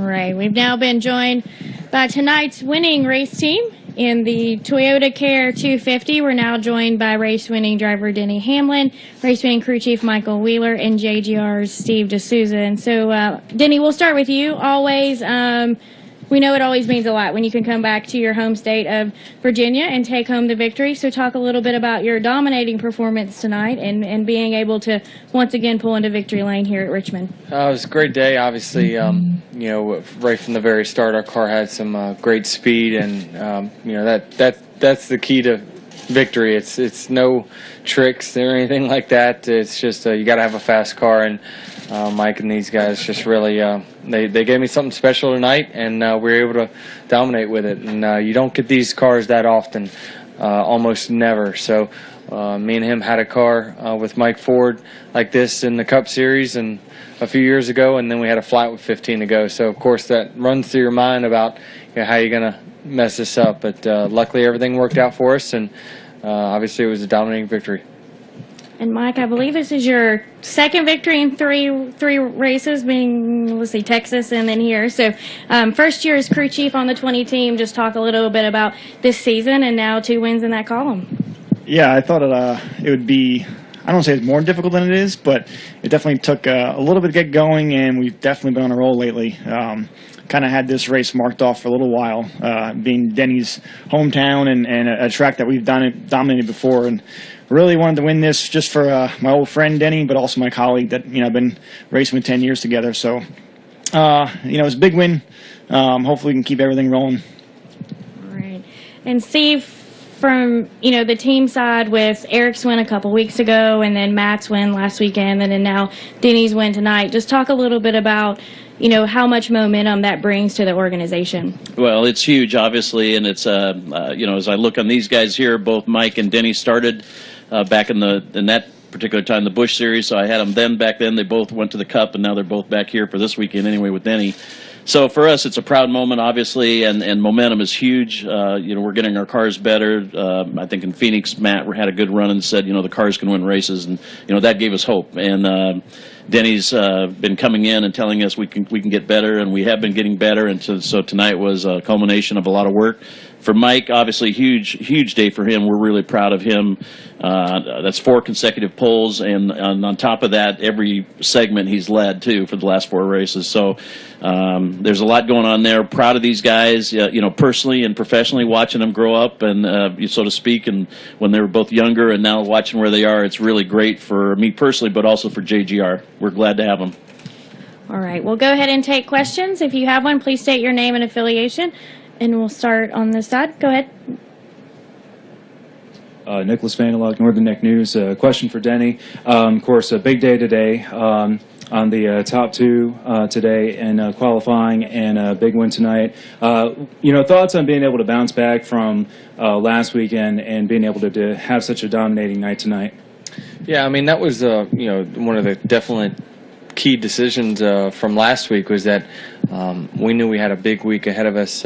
right, we've now been joined by tonight's winning race team in the ToyotaCare 250. We're now joined by race-winning driver Denny Hamlin, race-winning crew chief Michael Wheeler, and JGR's Steve D'Souza. And so, Denny, we'll start with you. Always, we know it always means a lot when you can come back to your home state of Virginia and take home the victory. So talk a little bit about your dominating performance tonight and being able to once again pull into victory lane here at Richmond. It was a great day. Obviously, you know, right from the very start, our car had some great speed, and you know that's the key to victory. It's no tricks or anything like that. It's just you got to have a fast car, and Mike and these guys just really they gave me something special tonight, and we were able to dominate with it. And you don't get these cars that often, almost never. So me and him had a car with Mike Ford like this in the Cup Series and a few years ago, and then we had a flat with 15 to go. So of course that runs through your mind about how you're gonna mess this up. But luckily everything worked out for us, and obviously it was a dominating victory. And Mike, I believe this is your second victory in three races, being, let's see, Texas and then here. So first year as crew chief on the 20 team. Just talk a little bit about this season and now 2 wins in that column. Yeah, I thought it would be, I don't want to say it's more difficult than it is, but it definitely took a little bit to get going, and we've definitely been on a roll lately. Kind of had this race marked off for a little while, being Denny's hometown and a track that we've dominated before, and really wanted to win this just for my old friend Denny, but also my colleague that I've been racing with 10 years together. So it's a big win. Hopefully we can keep everything rolling. All right. And Steve, from the team side, with Eric's win a couple weeks ago and then Matt's win last weekend and then now Denny's win tonight, just talk a little bit about how much momentum that brings to the organization. Well, it's huge, obviously, and it's as I look on these guys here, both Mike and Denny started back in that particular time, the Busch Series. So I had them back then. They both went to the Cup, and now they're both back here for this weekend anyway with Denny. So for us, it's a proud moment, obviously, and momentum is huge. We're getting our cars better. I think in Phoenix, Matt had a good run and said, the cars can win races, and that gave us hope. And Denny's been coming in and telling us we can get better, and we have been getting better. And so tonight was a culmination of a lot of work. For Mike, obviously, huge day for him. We're really proud of him. That's 4 consecutive poles, and on top of that, every segment he's led, too, for the last 4 races. So there's a lot going on there. Proud of these guys, personally and professionally, watching them grow up, and so to speak, and when they were both younger and now watching where they are, it's really great for me personally, but also for JGR. We're glad to have them. All right. Well, go ahead and take questions. If you have one, please state your name and affiliation. And we'll start on this side. Go ahead. Nicholas Vanderlock, Northern Neck News. Question for Denny. Of course, a big day today on the top 2 today in qualifying, and a big win tonight. Thoughts on being able to bounce back from last weekend and being able to have such a dominating night tonight? Yeah, I mean, that was one of the definite key decisions from last week was that we knew we had a big week ahead of us,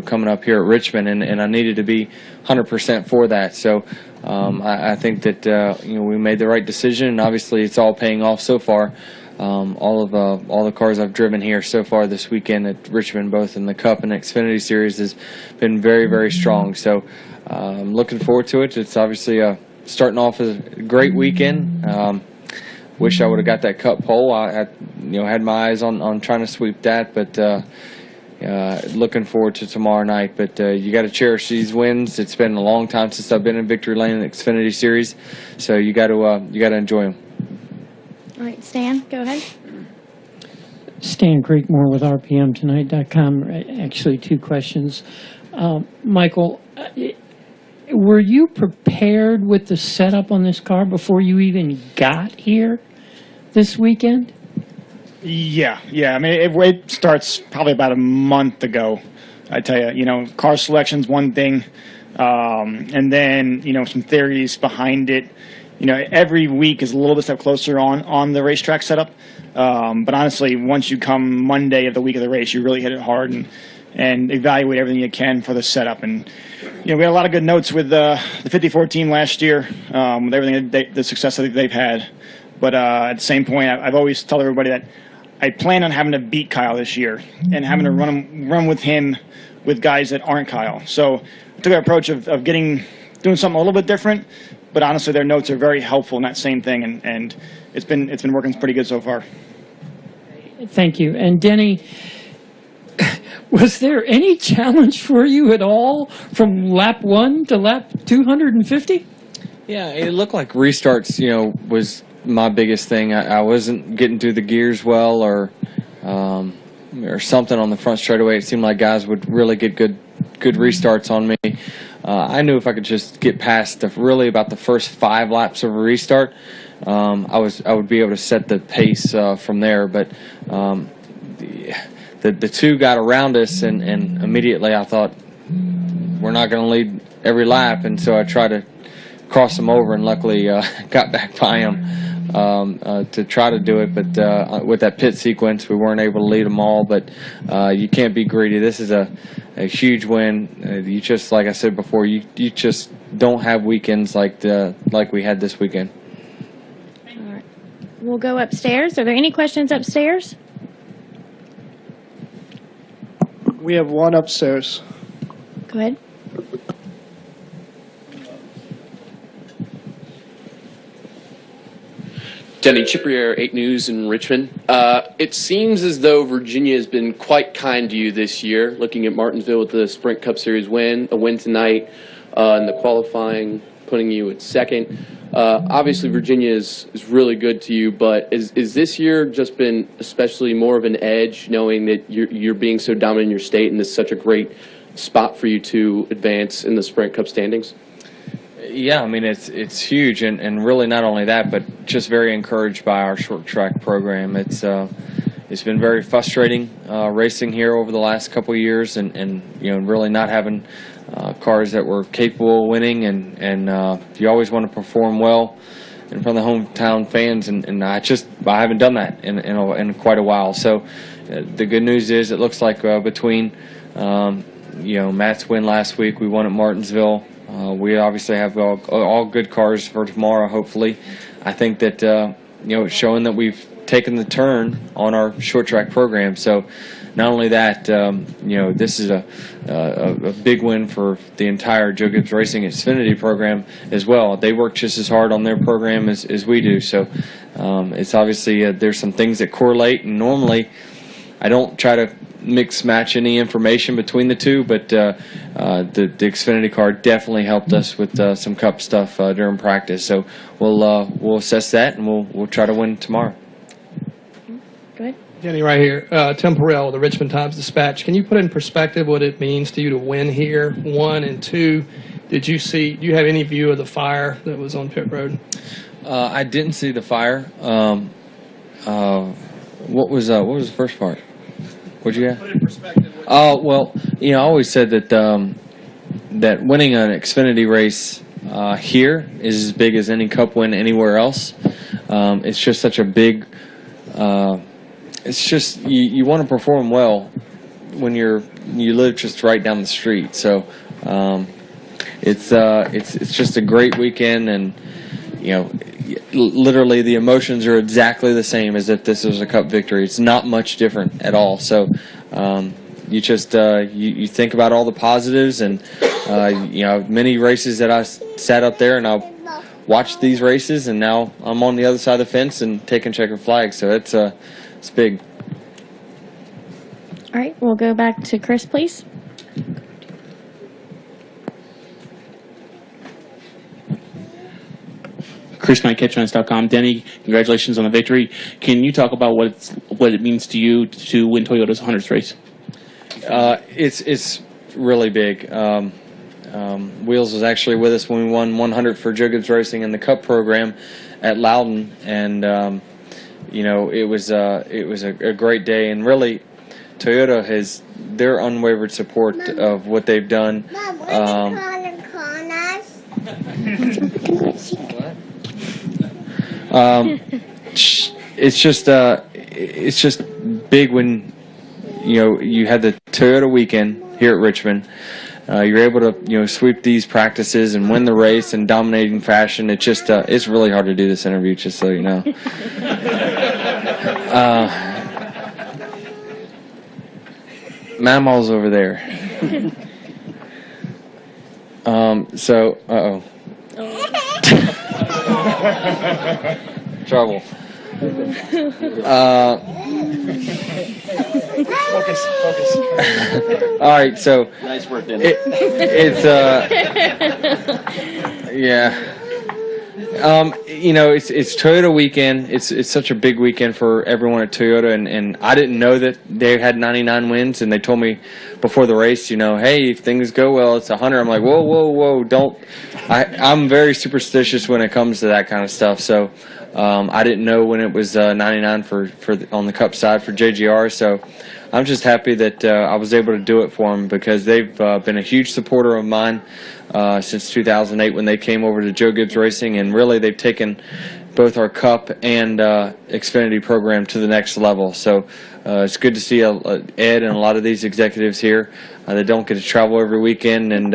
coming up here at Richmond, and I needed to be 100% for that. So I think that we made the right decision, and obviously it's all paying off so far. All the cars I've driven here so far this weekend at Richmond, both in the Cup and Xfinity Series, has been very, very strong. So I'm looking forward to it. It's obviously starting off as a great weekend. Wish I would have got that Cup pole. I had my eyes on trying to sweep that, but looking forward to tomorrow night. But you got to cherish these wins. It's been a long time since I've been in victory lane in the Xfinity Series, so you got to enjoy them. All right, Stan, go ahead. Stan Creekmore with RPMTonight.com. Actually, 2 questions. Michael, were you prepared with the setup on this car before you even got here this weekend? Yeah. I mean, it starts probably about a month ago. I tell you, car selection's one thing, and then some theories behind it. Every week is a little bit step closer on the racetrack setup. But honestly, once you come Monday of the week of the race, you really hit it hard and evaluate everything you can for the setup. And we had a lot of good notes with the 54 team last year, with everything the success that they've had. But at the same point, I've always told everybody that I plan on having to beat Kyle this year and having to run with him with guys that aren't Kyle. So I took an approach of doing something a little bit different, but honestly their notes are very helpful in that same thing, and it's been working pretty good so far. Thank you. And Denny, was there any challenge for you at all from lap 1 to lap 250? Yeah, it looked like restarts, was my biggest thing. I wasn't getting through the gears well, or something on the front straightaway. It seemed like guys would really get good restarts on me. I knew if I could just get past about the first 5 laps of a restart, I would be able to set the pace from there. But the two got around us, and immediately I thought, we're not going to lead every lap, and so I tried to cross them over, and luckily got back by them to try to do it. But with that pit sequence, we weren't able to lead them all. But you can't be greedy. This is a huge win. You just, like I said before, you just don't have weekends like we had this weekend. All right. We'll go upstairs. Are there any questions upstairs? We have one upstairs. Go ahead. Denny, Chip RIR, 8 News in Richmond. It seems as though Virginia has been quite kind to you this year, looking at Martinsville with the Sprint Cup Series win, a win tonight, and the qualifying putting you at second. Obviously, Virginia is really good to you, but is this year just been especially more of an edge, knowing that you're being so dominant in your state and this is such a great spot for you to advance in the Sprint Cup standings? Yeah, I mean, it's huge, and really not only that, but just very encouraged by our short track program. It's been very frustrating racing here over the last couple of years, and really not having cars that were capable of winning, and you always want to perform well in front of the hometown fans, and I haven't done that in quite a while. So the good news is it looks like between Matt's win last week, we won at Martinsville. We obviously have all good cars for tomorrow, hopefully. I think that, it's showing that we've taken the turn on our short track program. So not only that, this is a big win for the entire Joe Gibbs Racing Xfinity program as well. They work just as hard on their program as we do. So it's obviously there's some things that correlate, and normally I don't try to match any information between the two, but the Xfinity car definitely helped us with some Cup stuff during practice. So we'll assess that, and we'll try to win tomorrow. Go ahead. Denny, right here. Tim Perrell, the Richmond Times-Dispatch. Can you put in perspective what it means to you to win here, 1, and 2? Do you have any view of the fire that was on pit road? I didn't see the fire. What was the first part? What'd you have? Put in perspective. Oh, well, I always said that that winning an Xfinity race here is as big as any Cup win anywhere else. It's just such a big. It's just you want to perform well when you live just right down the street. So it's just a great weekend, and literally the emotions are exactly the same as if this was a Cup victory. It's not much different at all. So you just you think about all the positives, and many races that I sat up there and I watched these races, and now I'm on the other side of the fence and taking checkered flags. So it's big. All right, we'll go back to Chris, please. Chris Knight, catchfans.com. Denny, congratulations on the victory. Can you talk about what it means to you to win Toyota's 100th race? It's really big. Wheels was actually with us when we won 100 for Joe Gibbs Racing in the Cup program at Loudon, and it was a great day. And really, Toyota has their unwavered support of what they've done. It's just big when you had the Toyota weekend here at Richmond. You're able to sweep these practices and win the race in dominating fashion. It's really hard to do this interview, just so you know. Mammal's over there. Uh-oh. Trouble. Focus. All right, so Nice work, Denny. it's yeah. It's Toyota weekend. It's such a big weekend for everyone at Toyota, and I didn't know that they had 99 wins, and they told me before the race, hey, if things go well, it's 100. I'm like, whoa, don't. I'm very superstitious when it comes to that kind of stuff, so I didn't know when it was 99 for on the Cup side for JGR, so I'm just happy that I was able to do it for them because they've been a huge supporter of mine since 2008 when they came over to Joe Gibbs Racing, and really they've taken both our Cup and Xfinity program to the next level. So it's good to see Ed and a lot of these executives here. They don't get to travel every weekend, and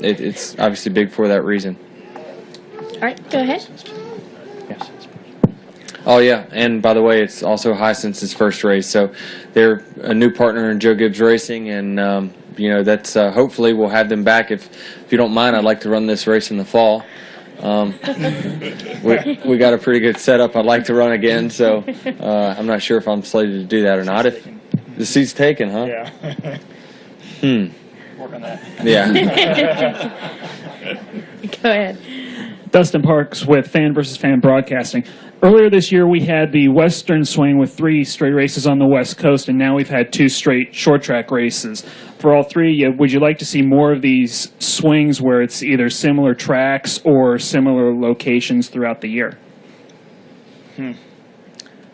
it's obviously big for that reason. All right, go ahead. Oh, yeah, and by the way, it's also Hisense's first race, so they're a new partner in Joe Gibbs Racing, and that's hopefully we'll have them back. If you don't mind, I'd like to run this race in the fall. We got a pretty good setup. I'd like to run again, so I'm not sure if I'm slated to do that or not. If the seat's taken, huh? Yeah. Work on that. Yeah. Go ahead. Dustin Parks with Fan vs. Fan Broadcasting. Earlier this year, we had the Western Swing with 3 straight races on the West Coast, and now we've had 2 straight short track races. For all 3, would you like to see more of these swings where it's either similar tracks or similar locations throughout the year?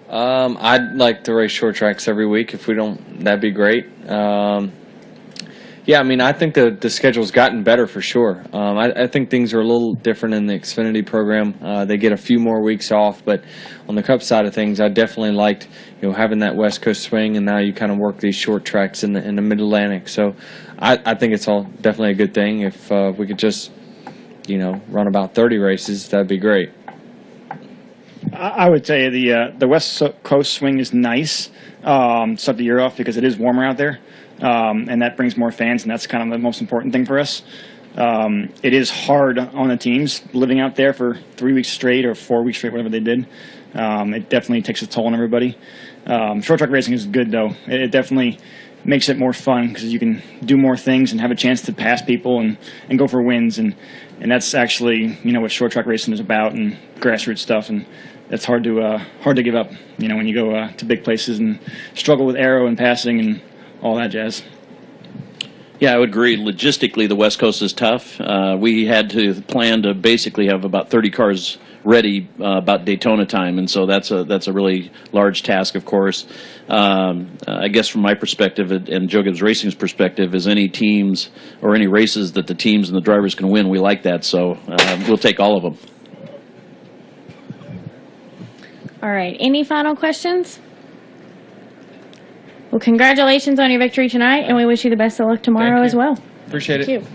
I'd like to race short tracks every week. If we don't, that'd be great. Yeah, I mean, I think the schedule's gotten better for sure. I think things are a little different in the Xfinity program. They get a few more weeks off, but on the Cup side of things, I definitely liked having that West Coast swing, and now you kind of work these short tracks in the Mid-Atlantic. So I think it's all definitely a good thing. If we could just run about 30 races, that'd be great. I would say the West Coast swing is nice. Start the year off because it is warmer out there. And that brings more fans, and that's kind of the most important thing for us. It is hard on the teams living out there for 3 weeks straight or 4 weeks straight, whatever they did. It definitely takes a toll on everybody. Short track racing is good, though. It definitely makes it more fun because you can do more things and have a chance to pass people and go for wins. And that's actually what short track racing is about, and grassroots stuff. And that's hard to give up. When you go to big places and struggle with aero and passing and all that jazz. Yeah, I would agree. Logistically, the West Coast is tough. We had to plan to basically have about 30 cars ready about Daytona time, and so that's a really large task, of course. I guess from my perspective and Joe Gibbs Racing's perspective, is any teams or any races that the teams and the drivers can win, we like that. So we'll take all of them. All right. Any final questions? Well, congratulations on your victory tonight, and we wish you the best of luck tomorrow as well. Appreciate it. Thank you.